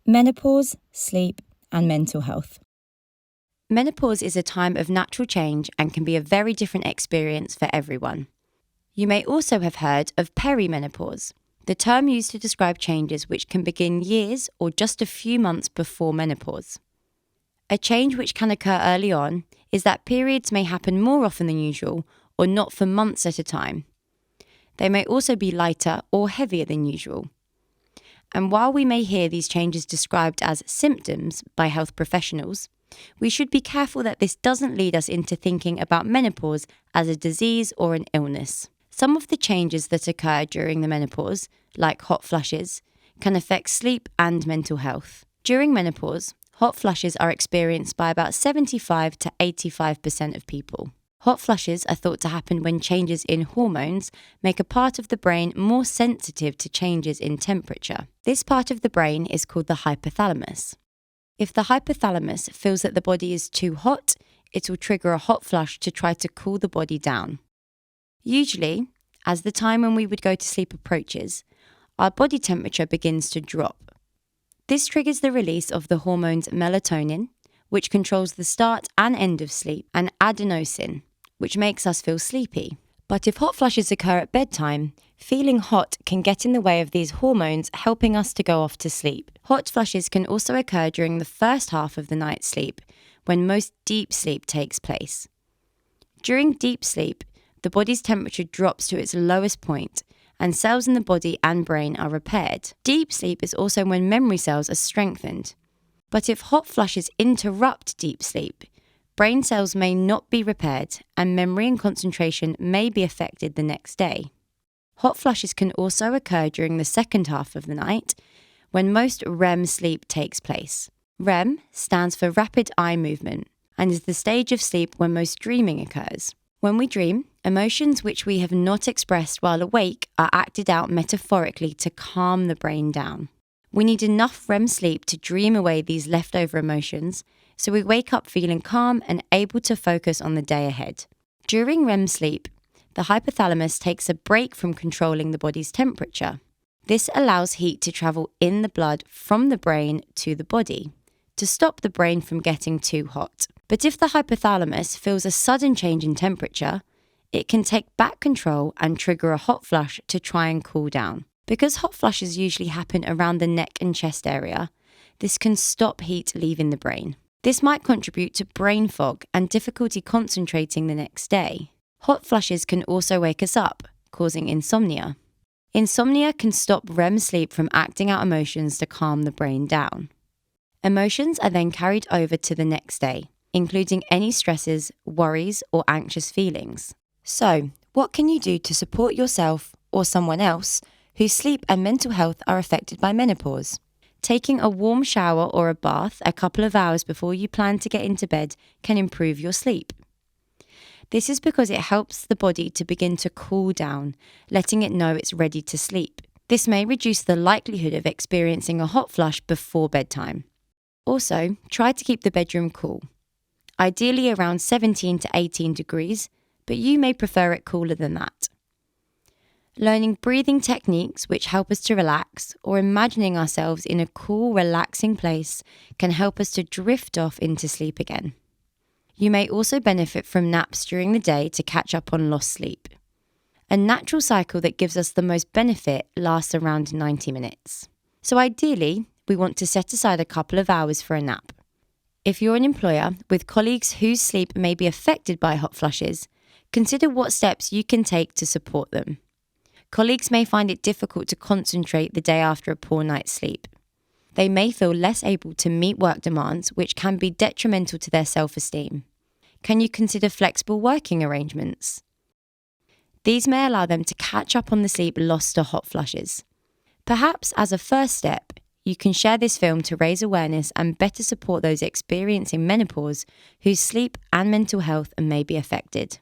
Menopause, sleep, and mental health. Menopause is a time of natural change and can be a very different experience for everyone. You may also have heard of perimenopause, the term used to describe changes which can begin years or just a few months before menopause. A change which can occur early on is that periods may happen more often than usual or not for months at a time. They may also be lighter or heavier than usual. And while we may hear these changes described as symptoms by health professionals, we should be careful that this doesn't lead us into thinking about menopause as a disease or an illness. Some of the changes that occur during the menopause, like hot flushes, can affect sleep and mental health. During menopause, hot flushes are experienced by about 75 to 85% of people. Hot flushes are thought to happen when changes in hormones make a part of the brain more sensitive to changes in temperature. This part of the brain is called the hypothalamus. If the hypothalamus feels that the body is too hot, it will trigger a hot flush to try to cool the body down. Usually, as the time when we would go to sleep approaches, our body temperature begins to drop. This triggers the release of the hormones melatonin, which controls the start and end of sleep, and adenosine, which makes us feel sleepy. But if hot flushes occur at bedtime, feeling hot can get in the way of these hormones helping us to go off to sleep. Hot flushes can also occur during the first half of the night's sleep, when most deep sleep takes place. During deep sleep, the body's temperature drops to its lowest point, and cells in the body and brain are repaired. Deep sleep is also when memory cells are strengthened. But if hot flushes interrupt deep sleep, brain cells may not be repaired and memory and concentration may be affected the next day. Hot flushes can also occur during the second half of the night, when most REM sleep takes place. REM stands for rapid eye movement and is the stage of sleep when most dreaming occurs. When we dream, emotions which we have not expressed while awake are acted out metaphorically to calm the brain down. We need enough REM sleep to dream away these leftover emotions, so we wake up feeling calm and able to focus on the day ahead. During REM sleep, the hypothalamus takes a break from controlling the body's temperature. This allows heat to travel in the blood from the brain to the body, to stop the brain from getting too hot. But if the hypothalamus feels a sudden change in temperature, it can take back control and trigger a hot flush to try and cool down. Because hot flushes usually happen around the neck and chest area, this can stop heat leaving the brain. This might contribute to brain fog and difficulty concentrating the next day. Hot flushes can also wake us up, causing insomnia. Insomnia can stop REM sleep from acting out emotions to calm the brain down. Emotions are then carried over to the next day, including any stresses, worries, or anxious feelings. So, what can you do to support yourself or someone else whose sleep and mental health are affected by menopause? Taking a warm shower or a bath a couple of hours before you plan to get into bed can improve your sleep. This is because it helps the body to begin to cool down, letting it know it's ready to sleep. This may reduce the likelihood of experiencing a hot flush before bedtime. Also, try to keep the bedroom cool, ideally around 17 to 18 degrees, but you may prefer it cooler than that. Learning breathing techniques which help us to relax, or imagining ourselves in a cool, relaxing place can help us to drift off into sleep again. You may also benefit from naps during the day to catch up on lost sleep. A natural cycle that gives us the most benefit lasts around 90 minutes. So ideally, we want to set aside a couple of hours for a nap. If you're an employer with colleagues whose sleep may be affected by hot flushes, consider what steps you can take to support them. Colleagues may find it difficult to concentrate the day after a poor night's sleep. They may feel less able to meet work demands, which can be detrimental to their self-esteem. Can you consider flexible working arrangements? These may allow them to catch up on the sleep lost to hot flushes. Perhaps as a first step, you can share this film to raise awareness and better support those experiencing menopause whose sleep and mental health may be affected.